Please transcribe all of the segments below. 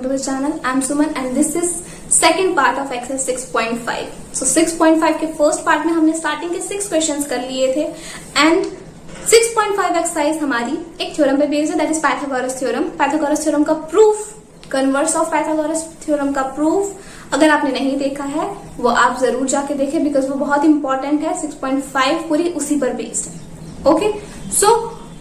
to the channel. I'm Suman and this is second part of exercise 6.5. So 6.5 के first part में हमने starting के 6 questions कर लिए थे and 6.5 exercise हमारी एक थ्योरम पे बेस्ड है, that is Pythagoras theorem. Pythagoras theorem का proof, converse of Pythagoras theorem का proof अगर आपने नहीं देखा है वो आप जरूर जाके देखें बिकॉज वो बहुत इंपॉर्टेंट है. 6.5 पूरी उसी पर बेस्ड है. ओके सो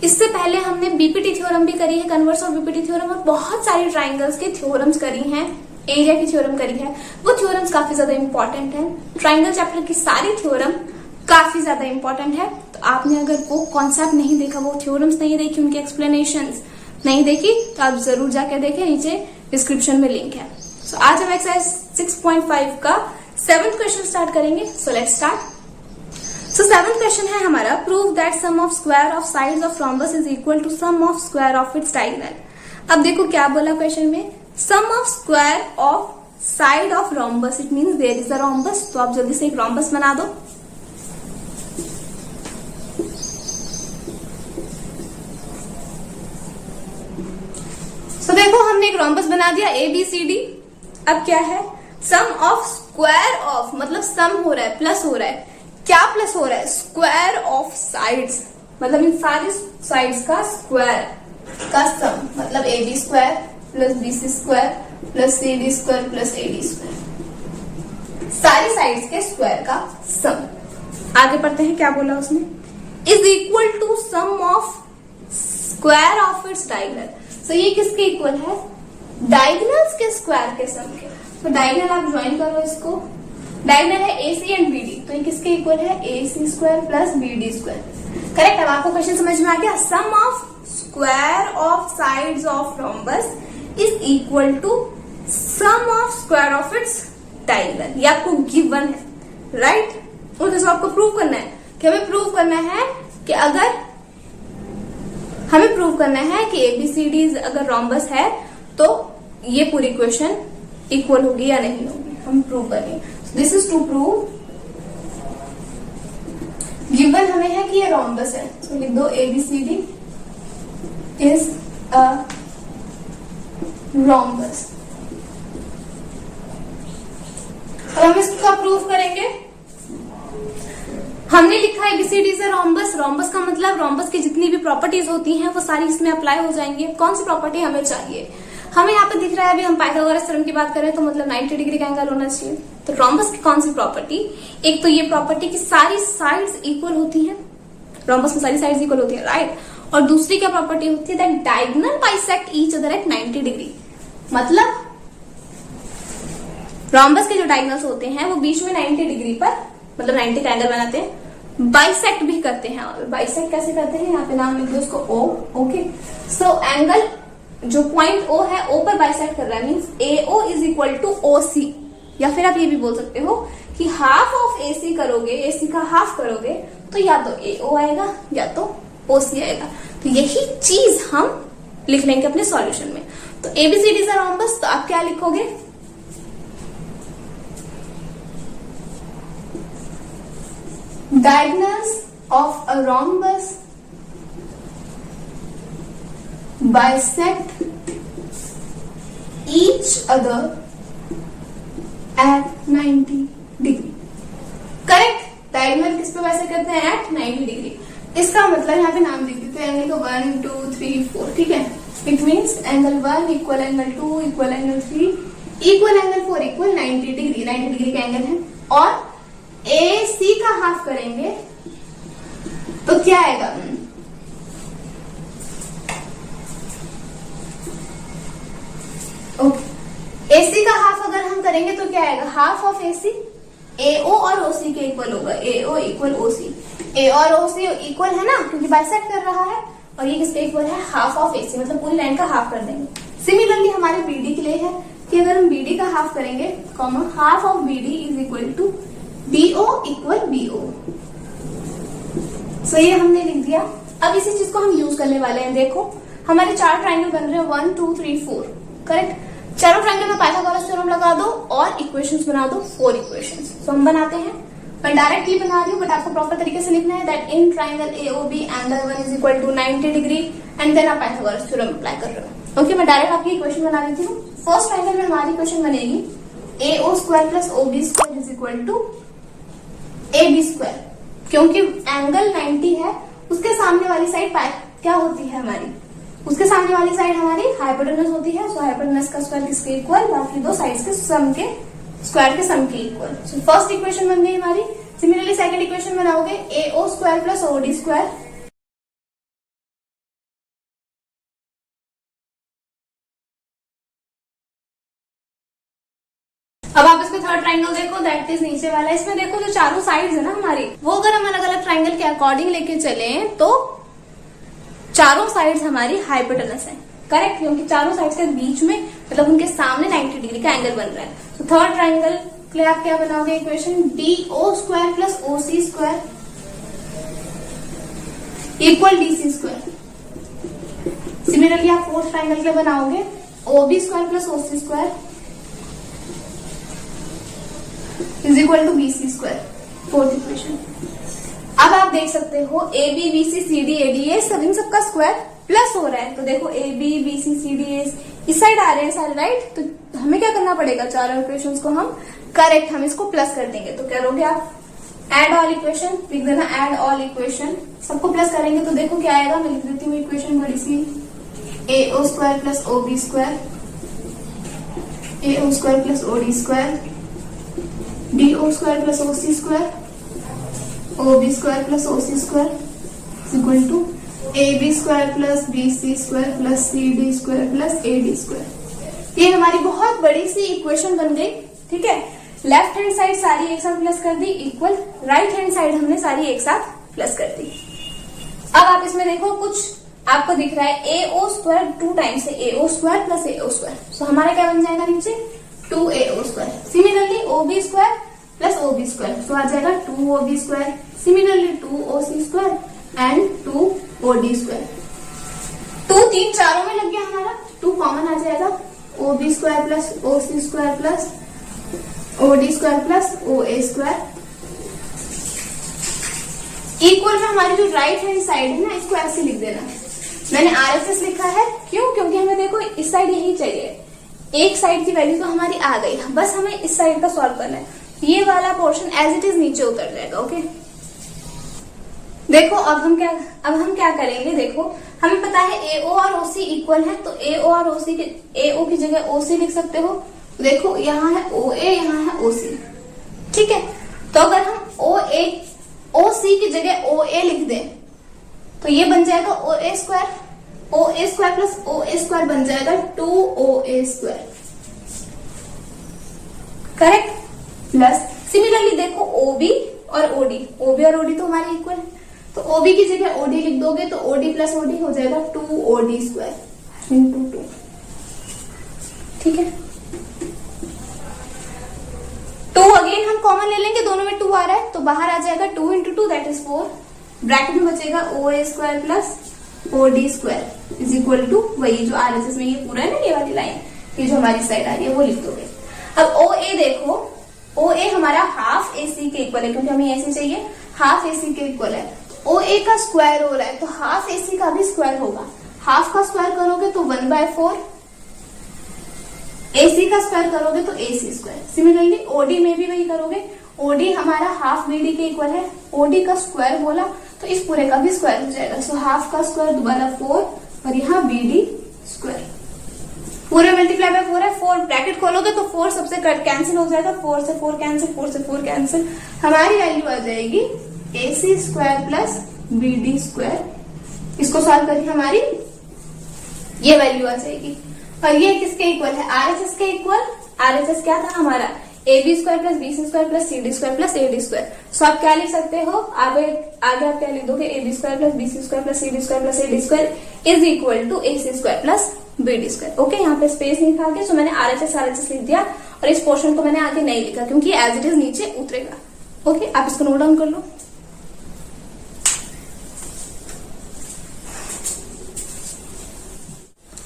इससे पहले हमने बीपीटी थ्योरम भी करी है, कन्वर्स ऑफ बीपीटी थ्योरम, और बहुत सारी ट्राइंगल्स के थ्योरम्स करी हैं, एरिया की थ्योरम करी है. वो थ्योरम्स काफी ज्यादा इंपॉर्टेंट है. ट्राइंगल चैप्टर की सारी थ्योरम काफी ज्यादा इंपॉर्टेंट है. तो आपने अगर वो कॉन्सेप्ट नहीं देखा, वो थ्योरम्स नहीं देखी, उनकी एक्सप्लेनेशंस नहीं देखी तो आप जरूर जाके देखें, नीचे डिस्क्रिप्शन में लिंक है. सो आज हम एक्सरसाइज 6.5 का 7th क्वेश्चन स्टार्ट करेंगे. So let's start. So 7th question है हमारा, prove that sum of square of sides of rhombus is equal to sum of square of its diagonal. अब देखो क्या बोला क्वेश्चन में, sum of square of side of rhombus, it means there is a rhombus. तो आप जल्दी से एक रोम्बस बना दो. तो देखो हमने एक रोम्बस बना दिया ABCD. अब क्या है, सम ऑफ स्क्वायर ऑफ, मतलब सम हो रहा है, प्लस हो रहा है. क्या प्लस हो रहा है, स्क्वायर ऑफ साइड्स, मतलब इन सारी साइड्स का स्क्वायर का सम, मतलब AB square plus BC square plus CD square plus AD square, सारी साइड्स के स्क्वायर का सम. आगे पढ़ते हैं क्या बोला उसने, is equal to sum of square of its diagonal. तो ये किसके इक्वल है, डायगोनल्स के स्क्वायर के सम के. तो डायगोनल आप ज्वाइन करो इसको. डायगोनल है AC एंड BD, तो ये किसके इक्वल है, AC square plus BD square. Correct. अब आपको क्वेश्चन समझ में आ गया. Sum of square of sides of rhombus is equal to sum of square of its diagonal. ये आपको गिवन है, राइट. और जैसे आपको प्रूव करना है कि हमें प्रूव करना है कि अगर हमें प्रूव करना है कि ABCD अगर रोम्बस है तो ये पूरी इक्वेशन इक्वल होगी या नहीं होगी, हम प्रूव करेंगे. This is to prove. Given हमें है कि ये रोम्बस है, तो लिख दो ABCD इज अ रोम्बस. और हम इसका प्रूव करेंगे. हमने लिखा है ABCD is a rhombus. Rhombus का मतलब रोम्बस की जितनी भी प्रॉपर्टीज होती हैं वो सारी इसमें अप्लाई हो जाएंगी. कौन सी प्रॉपर्टी हमें चाहिए, हमें यहाँ पे दिख रहा है, अभी हम पाइथागोरस थ्योरम की बात करें तो मतलब 90 डिग्री का एंगल होना चाहिए. तो रोम्बस की कौन सी प्रॉपर्टी, एक तो ये प्रॉपर्टी की सारी साइड्स इक्वल होती हैं, रोम्बस में सारी साइड्स इक्वल होती है, राइट. और दूसरी क्या प्रॉपर्टी होती है, that diagonal bisect each other at 90 degree. मतलब रोम्बस के जो डायगोनल्स होते हैं वो बीच में 90 डिग्री पर, मतलब 90 का एंगल बनाते हैं. बाइसेक्ट भी करते हैं. बाइसेक्ट कैसे करते हैं, यहाँ पे नाम लिख दो उसको O. ओके. सो एंगल जो पॉइंट O है, O पर बाइसेक्ट कर रहा है, means AO is equal to OC. या फिर आप ये भी बोल सकते हो कि हाफ ऑफ AC करोगे, AC का हाफ करोगे तो या तो AO आएगा या तो OC आएगा. तो यही चीज हम लिख लेंगे अपने सॉल्यूशन में. तो ABCD इज अ रोम्बस, तो आप क्या लिखोगे, diagonals of a rhombus bisect each other at 90 degree. Correct. Diagonal किस पे वैसे करते हैं, एट 90 डिग्री. इसका मतलब यहाँ पे नाम लिख देते हैं एंगल को 1 2 3 4. ठीक है. It means angle 1 equal angle 2 equal angle 3 equal angle 4 equal 90 degree. 90 degree का एंगल है. और AC का हाफ करेंगे तो क्या आएगा, ओके. AC का हाफ अगर हम करेंगे तो क्या आएगा, हाफ ऑफ AC AO और OC के इक्वल होगा. AO equal OC. A और OC इक्वल है ना, क्योंकि बाइसेक्ट कर रहा है. और ये किसके इक्वल है, हाफ ऑफ AC, मतलब पूरी लाइन का हाफ कर देंगे. सिमिलरली हमारे BD के लिए है कि अगर हम BD का हाफ करेंगे, common half of BD is equal to BO equal BO. So ये हमने लिख दिया. अब इसी चीज को हम यूज करने वाले हैं. देखो हमारे 4 ट्राइंगल बन रहे हैं, 1 2 3 4. करेक्ट. चारों ट्राइंगल में पाइथागोरस थ्योरम लगा दो और इक्वेशंस बना दो, 4 इक्वेशंस. तो हम बनाते हैं. मैं डायरेक्टली बना रही हूँ बट आपको प्रॉपर तरीके से लिखना है. That in triangle AOB angle 1 is equal to 90 degree and then आप पाइथागोरस थ्योरम अप्लाई कर रहे हो. ओके, मैं डायरेक्ट आपकी इक्वेशन बना देती हूँ। फर्स्ट ट्राइंगल में हमारी इक्वेशन बनेगी AO square plus OB square is equal to AB square. क्योंकि एंगल 90 है, उसके सामने वाली साइड क्या होती है हमारी, उसके सामने वाली साइड हमारी हाइपोटेनस होती है। सो हाइपोटेनस का स्क्वायर किसके इक्वल, बाकी दो साइड्स के सम के स्क्वायर के सम के इक्वल। सो फर्स्ट इक्वेशन बन गई हमारी। सिमिलरली सेकंड इक्वेशन बनाओगे AO square plus OD square. अब आप इसमें थर्ड ट्राइंगल देखो, दैट इज नीचे वाला। इसमें देखो जो चारों साइड्स है ना हमारी, वो अगर हम अलग अलग ट्राइंगल के अकॉर्डिंग लेके चले तो चारों साइड्स हमारी हाइपोटेनस है, करेक्ट, क्योंकि चारों साइड्स के बीच में मतलब उनके सामने 90 डिग्री का एंगल बन रहा है। तो थर्ड ट्राइंगल के लिए आप क्या बनाओगे equation, DO square plus OC square equal DC square. Similarly आप फोर्थ ट्राइंगल के लिए बनाओगे OB square plus OC square is equal to BC square, fourth equation. अब आप देख सकते हो AB BC CD AD ये सब इन सबका स्क्वायर प्लस हो रहा है। तो देखो AB BC CD इस साइड आ रहे हैं सारे, राइट। तो हमें क्या करना पड़ेगा, चारों इक्वेशंस को हम करेक्ट हम इसको प्लस कर देंगे। तो करोगे आप एड ऑल इक्वेशन, लिख देना एड ऑल इक्वेशन, सबको प्लस करेंगे तो देखो क्या आएगा। मैं लिख देती हूँ इक्वेशन बड़ी सी, AO square plus OB square, AO square plus OD square, DO square plus OC square, OB square plus OC square is equal to AB square plus BC square plus CD square plus AD square. ये हमारी बहुत बड़ी सी equation बन गई, ठीक है। Left hand side सारी एक साथ प्लस कर the equal, right hand side हमने सारी एक साथ प्लस कर दी। अब आप इसमें देखो कुछ आपको दिख रहा है AO स्क्वायर 2 टाइम्स है, AO square plus AO square. So हमारा क्या बन जाएगा नीचे 2AO square. Similarly OB square plus OB square, तो आ जाएगा 2OB square. Similarly 2OC square and 2OD square. 2 3 चारों में लग गया हमारा, 2 कॉमन आ जाएगा, OB square plus OC square plus OD square plus OA square equal में हमारी जो राइट हैंड साइड है ना, इसको ऐसे लिख देना। मैंने RHS लिखा है, क्यों, क्योंकि हमें देखो इस साइड यही चाहिए, एक साइड की वैल्यू तो हमारी आ गई, बस हमें इस साइड का सॉल्व करना है। ये वाला पोर्शन एज इट इज नीचे उतर जाएगा, ओके। देखो अब हम क्या करेंगे, देखो हमें पता है AO और OC इक्वल है, तो AO और OC के AO की जगह OC लिख सकते हो। देखो यहाँ है OA, यहाँ है OC, ठीक है। तो अगर हम OC की जगह OA लिख दें तो ये बन जाएगा OA square plus OA square बन जाएगा 2OA square, correct. Plus similarly देखो OB और OD तो हमारे इक्वल है, तो OB की जगह OD लिख दोगे तो OD प्लस OD हो जाएगा 2OD स्क्वायर इंटू 2, ठीक है। 2 अगेन हम कॉमन ले लेंगे, दोनों में 2 आ रहा है तो बाहर आ जाएगा 2 इंटू 2 दैट इज 4। ब्रैकेट में बचेगा OA square plus OD square is equal to वही जो RHS में ये पूरा है ना, ये वाली लाइन, ये जो हमारी साइड आ रही है वो लिख दोगे। अब OA देखो, OA हमारा हाफ AC के इक्वल है, क्योंकि हमें ऐसे चाहिए, हाफ AC के इक्वल है। OA का स्क्वायर हो रहा है तो हाफ AC का भी स्क्वायर होगा, हाफ का स्क्वायर करोगे तो 1/4, AC का स्क्वायर करोगे तो AC स्क्वायर। सिमिलरली OD में भी वही करोगे, OD हमारा हाफ BD के इक्वल है, OD का स्क्वायर बोला तो इस पूरे का भी स्क्वायर हो जाएगा। सो हाफ का स्क्वायर दोबारा 4 और यहाँ BD स्क्वायर, पूरे मल्टीप्लाई बाय 4 है, 4 ब्रैकेट खोलोगे तो 4 सबसे कट कैंसिल हो जाएगा, 4 से 4 कैंसिल, 4 से 4 कैंसिल, हमारी वैल्यू आ जाएगी AC square plus BD square. इसको सॉल्व करके हमारी ये वैल्यू आ जाएगी। और ये किसके इक्वल है, RHS के इक्वल। RHS क्या था हमारा, AB square plus BC square plus CD square plus AD square. So आप क्या लिख सकते हो, आगे आप क्या लिख दोगे, AB square plus BC square plus CD square plus AD square is equal to AC square plus BD square. Okay, यहाँ पे स्पेस नहीं था, सो मैंने RHS लिख दिया और इस पोर्शन को मैंने आगे नहीं लिखा क्योंकि एज इट इज नीचे उतरेगा। ओके, आप इसको नोट डाउन कर लो।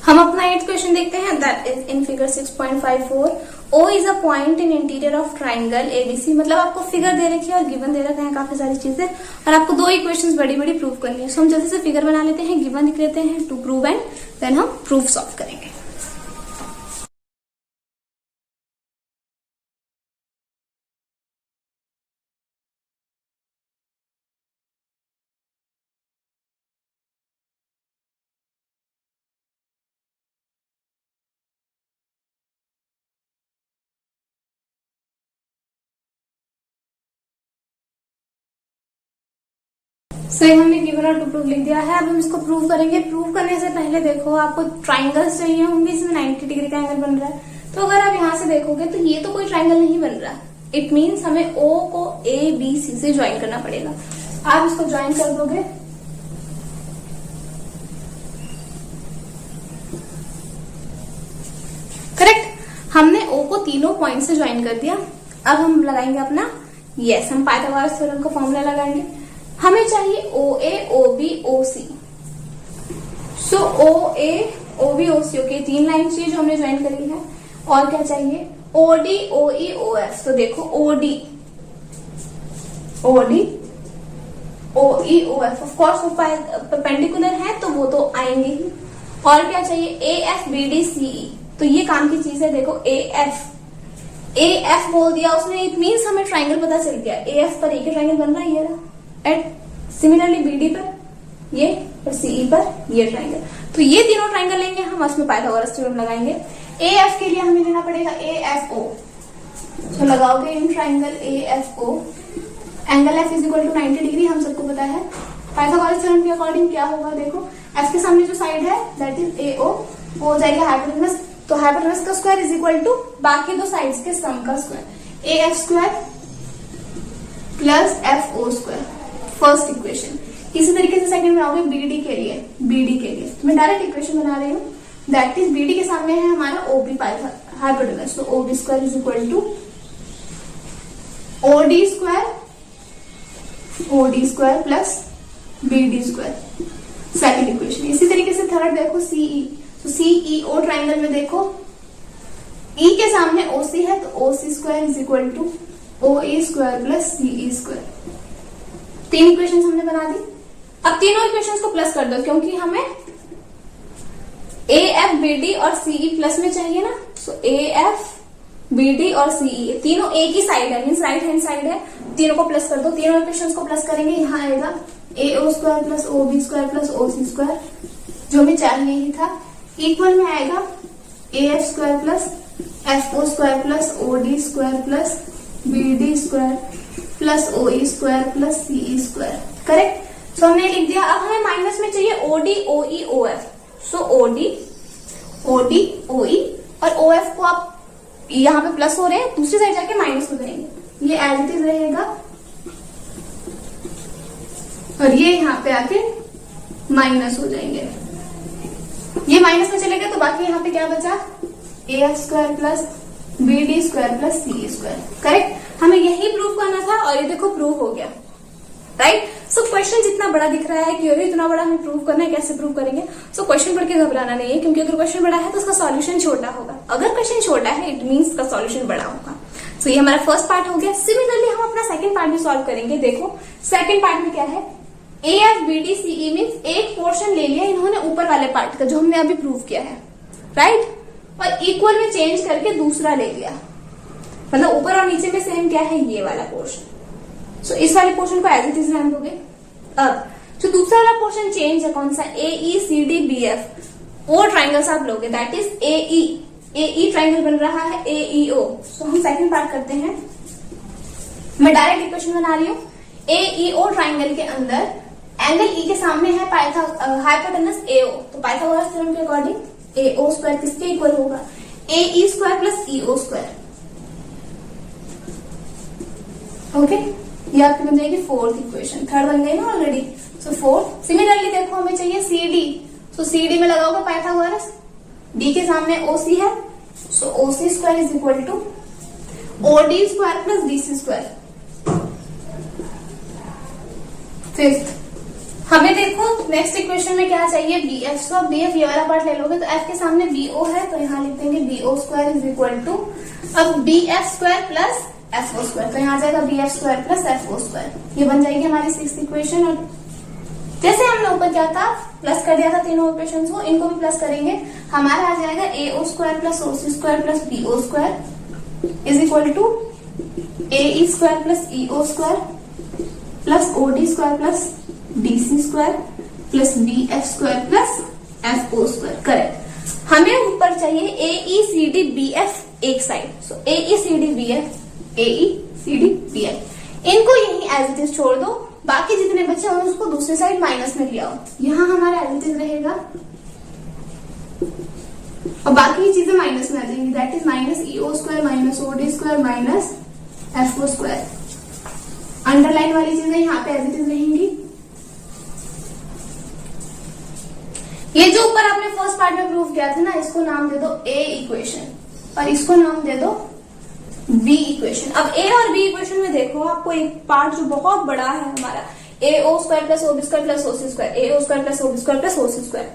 हम अपना 8th क्वेश्चन देखते हैं, that is in figure 6.54। O is a point in interior of triangle ABC. मतलब आपको फिगर दे रखी है और गिवन दे रखा है काफी सारी चीजें, और आपको दो इक्वेशंस बड़ी बड़ी प्रूव करनी है। सो हम जल्दी से फिगर बना लेते हैं, गिवन लिख लेते हैं टू प्रूव, एंड देन हम प्रूफ सॉल्व करेंगे। सो ये हमने गिवन और टू प्रूव लिख दिया है। अब हम इसको प्रूव करेंगे। प्रूव करने से पहले देखो, आपको ट्राइंगल्स चाहिए होंगे, इसमें 90 डिग्री का एंगल बन रहा है। तो अगर आप यहाँ से देखोगे तो ये तो कोई ट्राइंगल नहीं बन रहा। इट मीन्स हमें O को ABC से ज्वाइन करना पड़ेगा। आप इसको ज्वाइन कर दोगे, करेक्ट। हमने O को तीनों पॉइंट से ज्वाइन कर दिया। अब हम लगाएंगे अपना हम पाइथागोरस थ्योरम का फॉर्मूला लगाएंगे। हमें चाहिए OA OB OC। सो OA OB OC, ओके, तीन लाइन चाहिए जो हमने ज्वाइन करी है। और क्या चाहिए? OD OE OF। तो देखो OD OE OF, of course वो परपेंडिकुलर है तो वो तो आएंगे ही। और क्या चाहिए? AF BD CE। तो ये काम की चीज है। देखो AF बोल दिया उसने, इट मीन्स हमें ट्राइंगल पता चल गया। AF पर एक ट्राइंगल बन रहा है ये रहा, एट सिमिलरली BD पर ये और CE पर ये ट्राइंगल। तो ये तीनों ट्राइंगल लेंगे हम, उसमें पाइथागोरस थ्योरम लगाएंगे। AF के लिए हमें लेना पड़ेगा AFO। तो लगाओगे in triangle AFO, angle F is equal to 90 degree, हम सबको पता है। पाइथागोरस थ्योरम के अकॉर्डिंग क्या होगा? देखो F के सामने जो साइड है दैट इज AO, वो हो जाएगा हाइपोटेनस। तो हाइपोटेनस का स्क्वायर इज इक्वल टू बाकी दो साइड्स के सम का square, AF square plus FO square, first equation. इसी तरीके से सेकंड में आओगे BD के लिए तो मैं डायरेक्ट इक्वेशन बना रही हूँ। दैट इज BD के सामने है हमारा OB हाइपोटेनस, तो OB square is equal to OD square plus BD square, second equation. इसी तरीके से थर्ड देखो CE। तो CEO ट्राइंगल में देखो E के सामने OC है तो OC square is equal to OE square plus CE square. तीन इक्वेशंस हमने बना दी। अब तीनों इक्वेशंस को प्लस कर दो, क्योंकि हमें AF BD और CE प्लस में चाहिए ना। सो AF BD और CE तीनों एक ही साइड है, मीन्स राइट हैंड साइड है। तीनों को प्लस कर दो। तीनों इक्वेशंस को प्लस करेंगे, यहाँ आएगा AO square plus OB square plus OC square, जो हमें चाहिए ही था। इक्वल में आएगा AF square plus FO square plus OD square plus BD square plus OE square plus CE square, correct. So हमने लिख दिया। अब हमें माइनस में चाहिए OD OE OF। So OD OE और OF को आप यहाँ पे प्लस हो रहे हैं, दूसरी साइड जाके माइनस हो जाएंगे। ये एज इट इज रहेगा और ये यहाँ पे आके माइनस हो जाएंगे। ये माइनस में चलेगा तो बाकी यहाँ पे क्या बचा? AF square plus BD square plus CE square, correct. हमें यही प्रूव करना था और ये देखो प्रूव हो गया, राइट। सो क्वेश्चन जितना बड़ा दिख रहा है कि इतना बड़ा हमें प्रूव करना है, कैसे प्रूव करेंगे? सो क्वेश्चन पढ़ के घबराना नहीं है, क्योंकि अगर क्वेश्चन बड़ा है तो उसका सॉल्यूशन छोटा होगा। अगर क्वेश्चन छोटा है इट मीन्स उसका सॉल्यूशन बड़ा होगा। सो ये हमारा फर्स्ट पार्ट हो गया। सिमिलरली हम अपना सेकंड पार्ट भी सॉल्व करेंगे। देखो सेकंड पार्ट में क्या है? AF BD CE मीन्स एक पोर्शन ले लिया इन्होंने ऊपर वाले पार्ट का, जो हमने अभी प्रूव किया है, राइट, और इक्वल में चेंज करके दूसरा ले लिया। मतलब ऊपर और नीचे में सेम क्या है? ये वाला पोर्शन। सो इस वाले पोर्शन को एज इट इज रहने दोगे। अब जो दूसरा वाला पोर्शन चेंज है कौन सा? AECD BF, वो ट्राइंगल्स आप लोगे, दैट इज AE ट्राइंगल बन रहा है AEO। सो हम सेकंड पार्ट करते हैं। मैं डायरेक्ट इक्वेशन बना रही हूँ। AEO ट्राइंगल के अंदर एंगल E के सामने है हाइपोटेनस AO, तो पाइथागोरस थ्योरम के अकॉर्डिंग AO स्क्वायर किसके इक्वल होगा? AE square plus EO square, okay. ये आपकी बन जाएगी फोर्थ इक्वेशन। थर्ड बन गई ना ऑलरेडी, सो फोर्थ। सिमिलरली देखो हमें चाहिए CD, सो CD में लगाओगे पाइथागोरस। D के सामने OC है, so OC square is equal to OD square plus DC square. Fifth हमें देखो नेक्स्ट इक्वेशन में क्या चाहिए? BF। सो BF ये वाला पार्ट ले लोगे तो F के सामने BO है, तो यहाँ लिख देंगे BO square is equal to अब B F square plus F O square, तो यहाँ आ जाएगा B F square plus F O square, ये बन जाएगी हमारी 6th इक्वेशन। और जैसे हमने ऊपर क्या था, प्लस कर दिया था तीनों इक्वेशंस को, इनको भी प्लस करेंगे, हमारा आ जाएगा A O square plus O C square plus B O square is equal to A E square plus E O square plus O D square plus D C square plus B F square plus F O square. Correct. हमें ऊपर चाहिए A E C D B F एक side, so A E C D B F, A E C D B F, इनको यही as it is छोड़ दो, बाकी जितने बच्चे हैं उसको दूसरी साइड माइनस में ले आओ, यहाँ हमारा एज इट इज रहेगा और बाकी की चीजें माइनस में आ जाएंगी, that is minus E O square minus O D square minus F O square. Underline वाली चीजें यहाँ पे एज इट इज रहेंगी। ये जो ऊपर आपने फर्स्ट पार्ट में प्रूव किया था ना, इसको नाम दे दो ए इक्वेशन और इसको नाम दे दो बी इक्वेशन। अब ए और बी इक्वेशन में देखो, आपको एक पार्ट जो बहुत बड़ा है हमारा, A O square plus O B square plus O C square, A O square plus O B square plus O C square,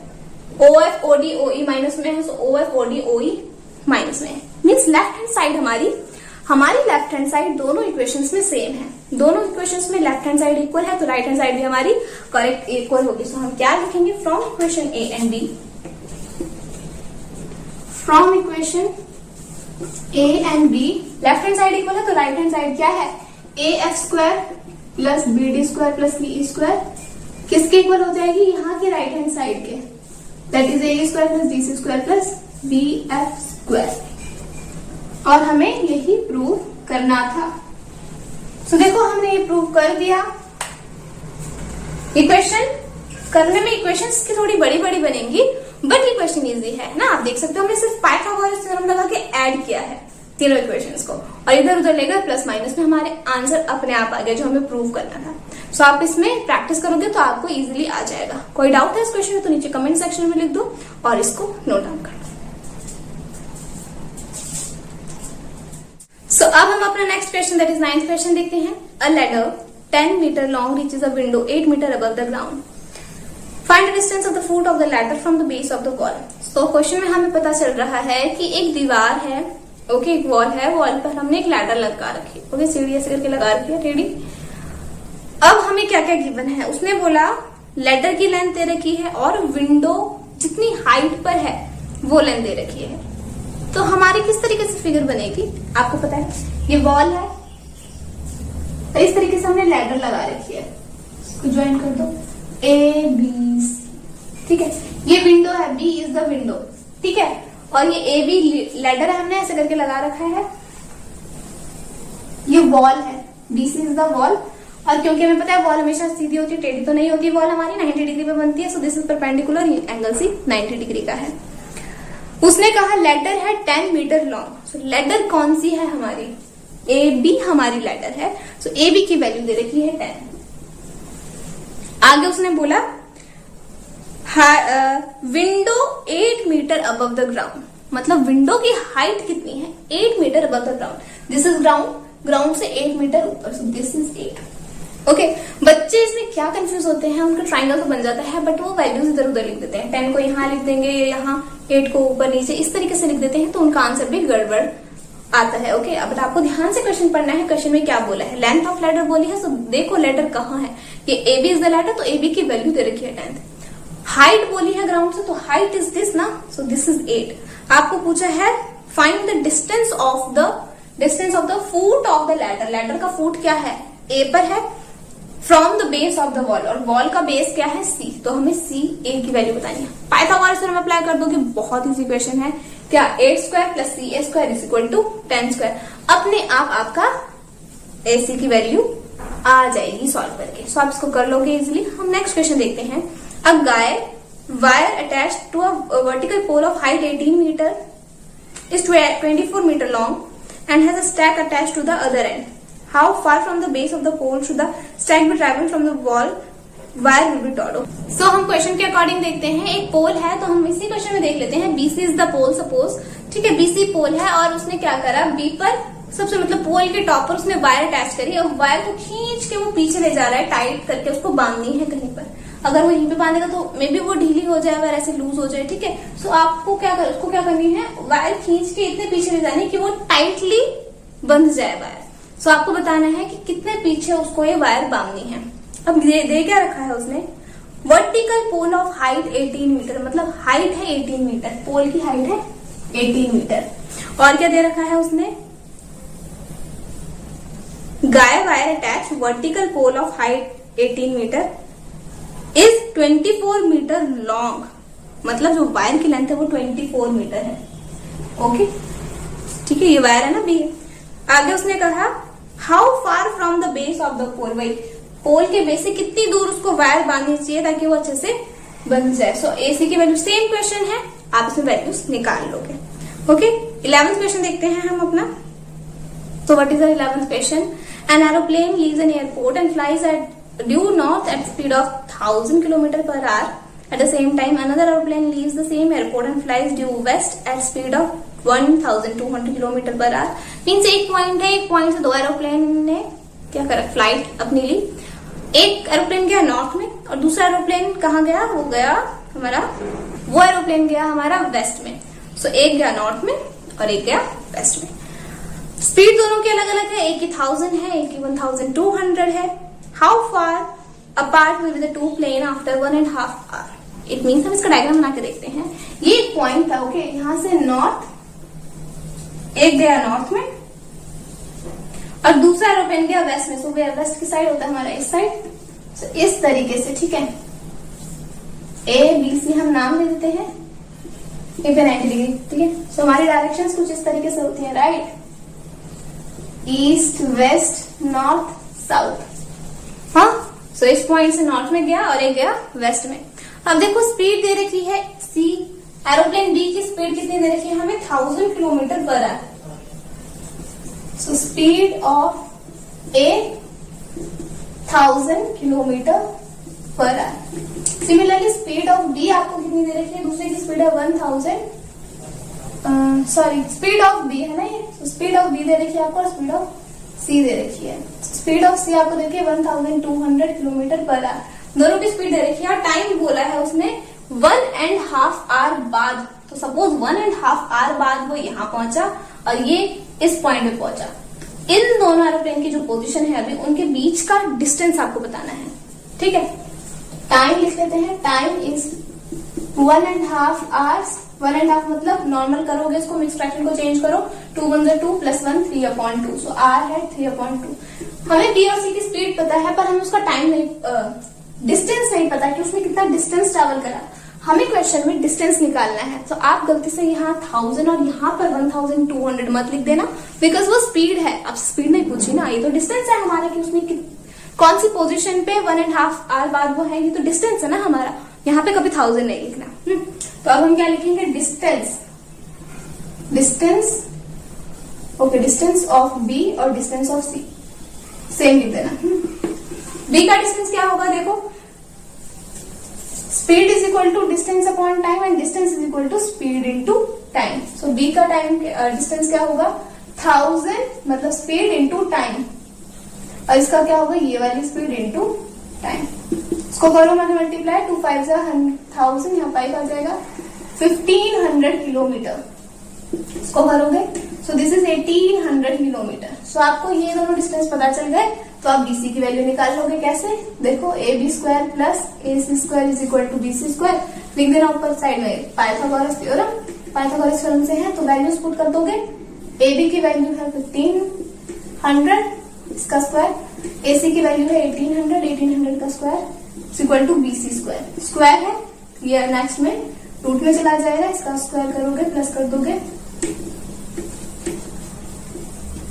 O F O D O E minus में है, so O F O D O E minus में है, means left hand side हमारी left hand side दोनों equations में same है, दोनों equations में लेफ्ट हैंड साइड इक्वल है, तो राइट हैंड साइड भी हमारी करेक्ट इक्वल होगी। सो हम क्या लिखेंगे, from equation A and B, from equation A and B left hand side equal है, तो राइट हैंड साइड क्या है, A F square plus B D square plus B square किसके इक्वल हो जाएगी, यहाँ के राइट हैंड साइड के, that is A square plus D C square plus B F square. और हमें यही प्रूव करना था। सो देखो हमने ये प्रूव कर दिया। इक्वेशन करने में इक्वेशंस की थोड़ी बड़ी बड़ी बनेंगी, बट ये क्वेश्चन इजी है ना, आप देख सकते हो। हमने सिर्फ पाइथागोरस थ्योरम लगा के ऐड किया है तीनों इक्वेशंस को, और इधर उधर लेकर प्लस माइनस में हमारे आंसर अपने आप आ गया जो हमें प्रूव करना था। सो आप इसमें प्रैक्टिस करोगे तो आपको इजीली आ जाएगा। कोई डाउट है इस क्वेश्चन में तो नीचे कमेंट सेक्शन में लिख दो और इसको नोट डाउन कर दो। सो अब हम अपना next question that is 9th question देखते हैं। A ladder 10 metre long reaches a window 8 metre above the ground, find the distance of the foot of the ladder from the base of the wall. तो question में हमें पता चल रहा है कि एक दीवार है, ओके, एक वॉल है, वॉल पर हमने एक लैडर लगा रखी, ओके, सीढ़ी ऐसे करके लगा रखी है टेढ़ी। अब हमें क्या क्या गिवन है, उसने बोला लैडर की लेंथ दे रखी है और विंडो जितनी हाइट पर है वो लेंथ दे रखी है। तो हमारी किस तरीके से फिगर बनेगी, आपको पता है ये वॉल है, तो इस तरीके से हमने लैडर लगा रखी है, इसको ज्वाइन कर दो ए बी सी, ठीक है। ये विंडो है, बी इज द विंडो, ठीक है, और ये ए बी लैडर है, हमने ऐसे करके लगा रखा है। ये वॉल है, B C is the wall, और क्योंकि हमें पता है वॉल हमेशा सीधी होती है, टेढ़ी तो नहीं होती, वॉल हमारी 90 डिग्री पे बनती है, so this is perpendicular, angle C 90 degree का है। उसने कहा लेडर है 10 मीटर लॉन्ग, सो लेडर कौन सी है हमारी, ए बी हमारी लेडर है, सो ए बी की वैल्यू दे रखी है 10। आगे उसने बोला window 8 metre above the ground, मतलब विंडो की हाइट कितनी है, 8 metre above the ground, this is ground, ground से 8 मीटर ऊपर, सो दिस इज 8। ओके, बच्चे इसमें क्या कंफ्यूज होते हैं, उनका ट्राइंगल तो बन जाता है बट वो वैल्यूज इधर उधर लिख देते हैं, 10 को यहाँ लिख देंगे, यहाँ 8 को ऊपर नीचे इस तरीके से लिख देते हैं, तो उनका आंसर भी गड़बड़ आता है। ओके, अब आपको ध्यान से क्वेश्चन पढ़ना है, क्वेश्चन में क्या बोला है, लेंथ ऑफ लैडर बोली है, तो देखो लैडर कहाँ है, ये A B is the ladder, तो ए बी की वैल्यू दे रखी है 10। हाइट बोली है ग्राउंड से, तो हाइट इज दिस ना, सो दिस इज 8। आपको पूछा है find the distance of the foot of the ladder, ladder का फुट क्या है, ए पर है, from the base of the wall, और वॉल का बेस क्या है, सी, तो हमें सी ए की वैल्यू बतानी है। पाइथागोरस थ्योरम अप्लाई कर दोगे, बहुत इजी क्वेश्चन है, क्या 8 square plus C A square is equal to 10 square, अपने आप आपका ए सी की वैल्यू आ जाएगी सॉल्व करके, सो आप इसको कर लोगे इजिली। हम नेक्स्ट क्वेश्चन देखते हैं। A guy wire attached to a vertical pole of height 18 metre is 24 meter long and has a stack attached to the other end. How far from the base of the pole should the stack be traveled from the wall? Wire will be towed. So हम question के according देखते हैं, एक पोल है तो हम इसी question में देख लेते हैं, BC is the pole suppose, ठीक है, BC पोल है और उसने क्या करा, B पर सबसे मतलब पोल के टॉप पर उसने वायर अटैच करी और वायर को खींच के वो पीछे ले जा रहा है, टाइट करके उसको बांधनी है कहीं पर। अगर वो यहीं पे बांधेगा तो मे बी वो ढीली हो जाए, अगर ऐसे लूज हो जाए, ठीक है। सो आपको उसको क्या करनी है, वायर खींच के इतने पीछे ले जानी कि वो टाइटली बंध जाए वायर। सो आपको बताना है कि कितने पीछे उसको ये वायर बांधनी है। अब दे क्या रखा है उसने, vertical pole of height 18 metre, मतलब हाइट है 18 मीटर, पोल की हाइट है 18 मीटर। और क्या दे रखा है उसने, guy wire attach vertical pole of height 18 metre is 24 metre long, मतलब जो वायर की लेंथ है वो 24 मीटर है। ओके, ठीक है, ये वायर है ना बी। आगे उसने कहा how far from the base of the pole, भाई पोल के बेस से कितनी दूर उसको वायर बांधनी चाहिए ताकि वो अच्छे से बंध जाए। सो एसी की वैल्यू सेम क्वेश्चन है, आप इसमें वैल्यूज निकाल लोगे। ओके, 11th क्वेश्चन देखते हैं हम अपना। तो what is the 11th question, an aeroplane leaves an airport and flies at due north at speed of 1000 kilometre per hour. At the same time, another airplane leaves the same airport and flies due west at speed of 1200 kilometre per our. Means एक point है, एक point से दो aeroplane ने क्या करा, flight अपनी ली। एक एरोप्लेन गया नॉर्थ में और दूसरा एरोप्लेन कहाँ गया, वो गया हमारा, वो एरोप्लेन गया हमारा वेस्ट में। सो एक गया नॉर्थ में और एक गया वेस्ट में। स्पीड दोनों की अलग अलग है, एक की 1000 है, एक की 1200 है। How far apart will be the two plane after 1.5 hour. It means हम इसका डायग्राम बना के देखते हैं। ये एक पॉइंट था, ओके, यहां से नॉर्थ, एक गया नॉर्थ में और दूसरा एरोप्लेन गया वेस्ट में। सो वेस्ट की साइड होता है हमारा इस साइड। सो इस तरीके से, ठीक है, ए बी सी हम नाम दे देते हैं, ए पे 90 डिग्री, ठीक है। सो हमारी डायरेक्शंस कुछ इस तरीके से होती है, right, east west north south. हाँ, सो इस पॉइंट से नॉर्थ में गया और एक गया वेस्ट में। अब देखो स्पीड दे रखी है सी, एरोप्लेन बी की स्पीड कितनी दे रखी है हमें, 1000 kilometre per hour. So speed of A 1000 kilometre per hour. Similarly speed of B आपको कितनी दे रखी है, दूसरे की स्पीड है 1000, सॉरी स्पीड ऑफ बी है ना ये, स्पीड ऑफ बी दे रखी है आपको और स्पीड ऑफ सी दे रखी है। स्पीड ऑफ सी आपको देखिए 1200 किलोमीटर पर आवर, दोनों की स्पीड दे रखी है और टाइम बोला है उसने 1.5 आवर बाद। तो सपोज 1.5 आवर बाद वो यहाँ पहुंचा और ये इस पॉइंट पे पहुंचा। इन दोनों एरोप्लेन की जो पोजीशन है अभी, उनके बीच का डिस्टेंस आपको बताना है, ठीक है। टाइम लिख लेते हैं, टाइम इज 1.5 आवर्स। 1.5 मतलब नॉर्मल करोगे इसको, मिक्स फ्रैक्शन को चेंज करो, 2 1 2 + 1 3/2। सो आर है 3/2। हमें बी और सी की स्पीड पता है पर हमें उसका टाइम नहीं, डिस्टेंस नहीं पता कि उसने कितना डिस्टेंस ट्रैवल करा। हमें क्वेश्चन में डिस्टेंस निकालना है। तो आप गलती से यहाँ 1000 और यहाँ पर 1200 मत लिख देना, बिकॉज वो स्पीड है। अब स्पीड नहीं पूछी ना, ये तो डिस्टेंस है हमारा कि उसने कौन सी पोजीशन पे 1.5 आवर बाद वो है, ये तो डिस्टेंस है ना हमारा। यहाँ पे कभी 1000 नहीं लिखना। तो अब हम क्या लिखेंगे, distance, distance, okay, distance of B और डिस्टेंस ऑफ सी सेम लिख देना। बी का डिस्टेंस क्या होगा, देखो, speed is equal to distance upon time and distance is equal to speed into time. So B का टाइम डिस्टेंस क्या होगा, 1000 मतलब स्पीड इनटू टाइम, और इसका क्या होगा, ये वाली स्पीड इनटू टाइम। इसको करो मैंने मल्टीप्लाई, 2 5 1000, यहाँ 5 आ जाएगा 1500 किलोमीटर। इसको करोगे, सो दिस इज 1800 किलोमीटर। सो आपको ये दोनों डिस्टेंस पता चल गए, तो आप बीसी की वैल्यू निकाल लोगे। कैसे, देखो AB² plus AC² is equal to BC²। लिख देना ऊपर साइड में पाइथागोरस थ्योरम, पाइथागोरस थ्योरम से है, तो वैल्यूज पुट कर दोगे। AB की वैल्यू है 1500, इसका स्क्वायर, AC की वैल्यू है 1800, 1800 का square is equal to BC²। Square है, ये नेक्स्ट में रूट में चला जाएगा, इसका स्क्वायर करोगे प्लस कर दोगे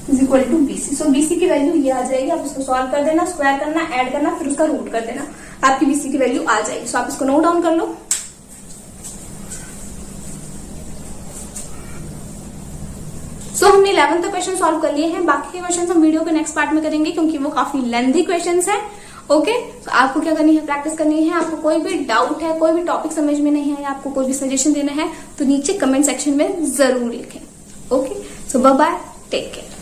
is equal to BC। So BC की वैल्यू ये आ जाएगी। आप इसको सॉल्व कर देना, स्क्वायर करना, ऐड करना, फिर उसका रूट कर देना, आपकी BC की वैल्यू आ जाएगी। सो आप इसको नोट डाउन कर लो। सो हमने 11th क्वेश्चन सॉल्व कर लिए हैं। बाकी के क्वेश्चन हम वीडियो के नेक्स्ट पार्ट में करेंगे क्योंकि वो काफी लेंथी क्वेश्चन है। ओके, तो आपको क्या करनी है, प्रैक्टिस करनी है। आपको कोई भी डाउट है, कोई भी टॉपिक समझ में नहीं है, आपको कोई भी सजेशन देना है तो नीचे कमेंट सेक्शन में जरूर लिखें। ओके, सो बाय बाय, टेक केयर।